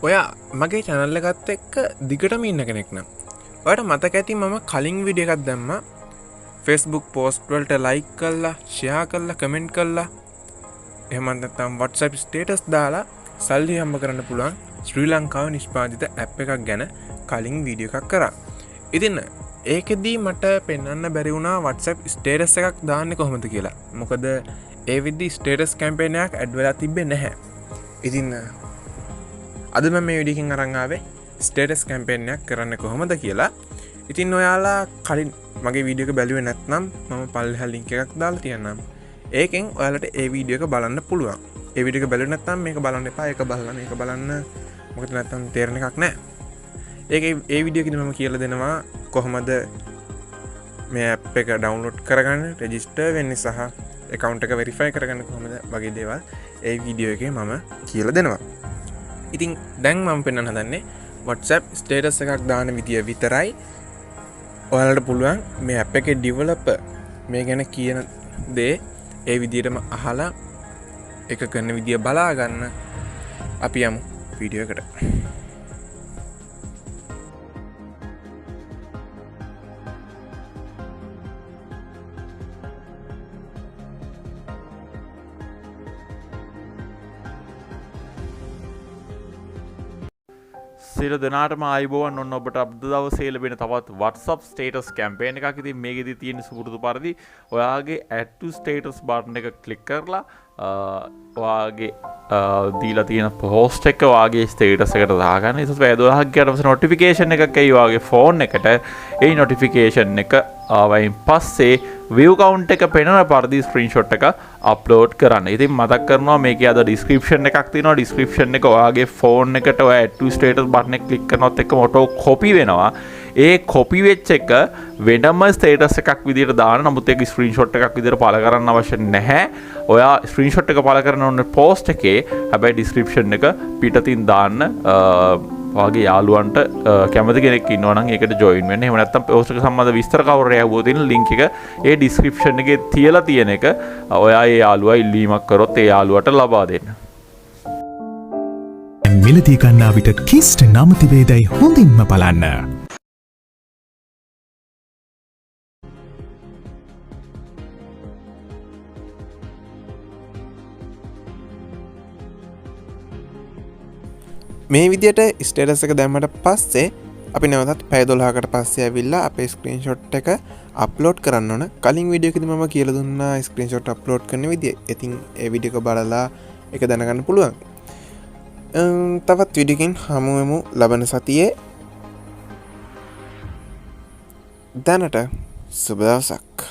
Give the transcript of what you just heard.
ඔයා මගේ channel එකත් එක්ක දිගටම ඉන්න කෙනෙක් නම් ඔයාට මතක ඇති මම කලින් වීඩියෝ එකක් දැම්මා Facebook post වලට like කරලා share කරලා comment කරලා එහෙම නැත්නම් WhatsApp status දාලා සල්ලි හම්බ කරන්න පුළුවන් ශ්‍රී ලංකාවේ නිෂ්පාදිත app එකක් ගැන කලින් වීඩියෝ එකක් කරා. ඉතින් ඒකෙදී මට පෙන්වන්න බැරි වුණා WhatsApp status එකක් දාන්නේ කොහොමද කියලා. මොකද ඒ විදි status campaign එකක් add වෙලා තිබ්බේ නැහැ. ඉතින් අද මම මේ වීඩියෝ එකෙන් අරන් ආවේ status campaign එකක් කරන්න කොහොමද කියලා. ඉතින් ඔයාලා කලින් මගේ වීඩියෝ එක බැලුවේ නැත්නම් මම පල්ලෙහා link එකක් දාලා තියන්නම්. ඒකෙන් ඔයාලට ඒ වීඩියෝ එක බලන්න පුළුවන්. ඒ වීඩියෝ එක බැලුවේ නැත්නම් මේක බලන්න එපා. ඒක බලන්න මොකද නැත්නම් තේරෙන එකක් නැහැ. ඒ වීඩියෝ එකේදී මම කියලා දෙනවා කොහොමද මේ app එක download කරගන්න, register වෙන්නේ සහ account එක verify කරගන්න කොහොමද වගේ දේවල් ඒ වීඩියෝ එකේ මම කියලා දෙනවා. ඉතින් දැන් මම පෙන්වන්න හදන්නේ WhatsApp status එකක් දාන විදිය විතරයි. ඔයාලට පුළුවන් මේ app එකේ developer මේ ගැන කියන දේ ඒ විදියටම අහලා එක කරන විදිය බලා ගන්න. අපි යමු වීඩියෝ එකට. සියලු දෙනාටම ආයුබෝවන්. ඔන්න ඔබට අද දවසේ ලැබෙන තවත් WhatsApp status campaign එකක්. ඉතින් මේකෙදි තියෙන සුපුරුදු පරිදි ඔයාගේ add to status button එක click කරලා ඔයාගේ දීලා තියෙන post එක ඔයාගේ status එකට දාගන්න. ඊට පස්සේ 12ක් ගියාට පස්සේ notification එකක් එයි ඔයාගේ phone එකට. ඒ notification එක ආවයින් පස්සේ view count එක පෙන්වන පරිදි screenshot එක upload කරන්න. ඉතින් මතක් කරනවා මේකේ අද description එකක් තියෙනවා. description එක ඔයාගේ phone එකට ඔය add to status button එක click කරනොත් එක්කම auto copy වෙනවා. ඒ copy වෙච්ච එක වෙනම status එකක් විදිහට දාන්න. නමුත් ඒක screenshot එකක් විදිහට පළ කරන්න අවශ්‍ය නැහැ. ඔයා screenshot එක පළ කරන ඕනේ post එකේ. හැබැයි description එක පිටතින් දාන්න. ඔයාගේ යාළුවන්ට කැමති කෙනෙක් ඉන්නවා නම් ඒකට join වෙන්න. එහෙම නැත්නම් post එක සම්බන්ධ විස්තර කවරේ ආවෝ තියෙන link එක ඒ description එකේ තියලා තියෙන එක ඔයා ඒ යාළුවා ඉල්ලීමක් කරොත් ඒ යාළුවට ලබා දෙන්න. මිලදී ගන්නා විට කිස්ට නම තිබේදයි හොඳින්ම බලන්න. මේ විදියට ස්ටේටස් එක දැම්මට පස්සේ අපි නැවතත් පැය 12කට පස්සේ ඇවිල්ලා අපේ ස්ක්‍රීන්ෂොට් එක අප්ලෝඩ් කරන්න ඕන. කලින් වීඩියෝ එකේදී මම කියලා දුන්නා ස්ක්‍රීන්ෂොට් අප්ලෝඩ් කරන විදිය. ඉතින් ඒ වීඩියෝ එක බලලා ඒක දැනගන්න පුළුවන්. තවත් වීඩියෝ එකකින් හමු වෙමු ලබන සතියේ. දැනට සුබ දවසක්.